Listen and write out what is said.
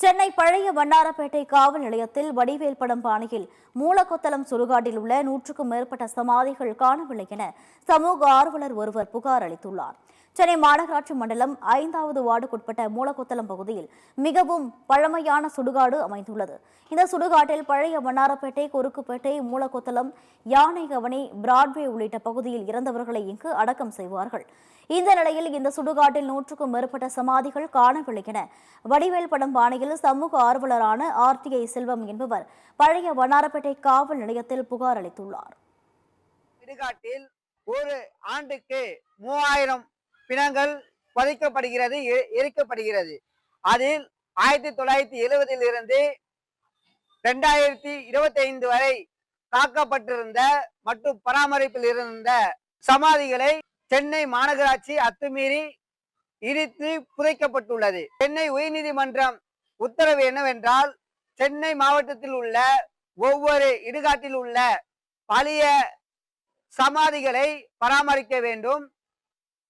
சென்னை பழைய வண்ணாரப்பேட்டை காவல் நிலையத்தில் வடிவேல் படம் பாணியில் மூலக்கொத்தளம் சுடுகாட்டில் உள்ள 100க்கும் மேற்பட்ட சமாதிகள் காணவில்லை என சமூக ஆர்வலர் ஒருவர் புகார் அளித்துள்ளார். சென்னை மாநகராட்சி மண்டலம் 5வது வார்டுக்குட்பட்ட மூலக்கொத்தளம் பகுதியில் மிகவும் பழமையான சுடுகாடு அமைந்துள்ளது. இந்த சுடுகாட்டில் பழைய வண்ணாரப்பேட்டை, குறுக்குப்பேட்டை, மூலக்கொத்தளம், யானைகவனி, பிராட்வே உள்ளிட்ட பகுதியில் இறந்தவர்களை இங்கு அடக்கம் செய்வார்கள். இந்த நிலையில் இந்த சுடுகாட்டில் 100க்கும் மேற்பட்ட சமாதிகள் காணவில்லை என வடிவேல் படம் பாணியில் சமூக ஆர்வலரான RTI செல்வம் என்பவர் பழைய வண்ணாரப்பேட்டை காவல் நிலையத்தில் புகார் அளித்துள்ளார். சுடுகாட்டில் ஒரு ஆண்டுக்கு 3000 பிணங்கள் புதைக்கப்படுகிறது, எரிக்கப்படுகிறது. அதில் 1970 இருந்து 2025 வரை காக்கப்பட்டிருந்த மற்றும் பராமரிப்பில் இருந்த சமாதிகளை சென்னை மாநகராட்சி அத்துமீறி இடித்து புதைக்கப்பட்டுள்ளது. சென்னை உயர்நீதிமன்றம் உத்தரவு என்னவென்றால், சென்னை மாவட்டத்தில் உள்ள ஒவ்வொரு இடுகாட்டில் உள்ள பழைய சமாதிகளை பராமரிக்க வேண்டும்.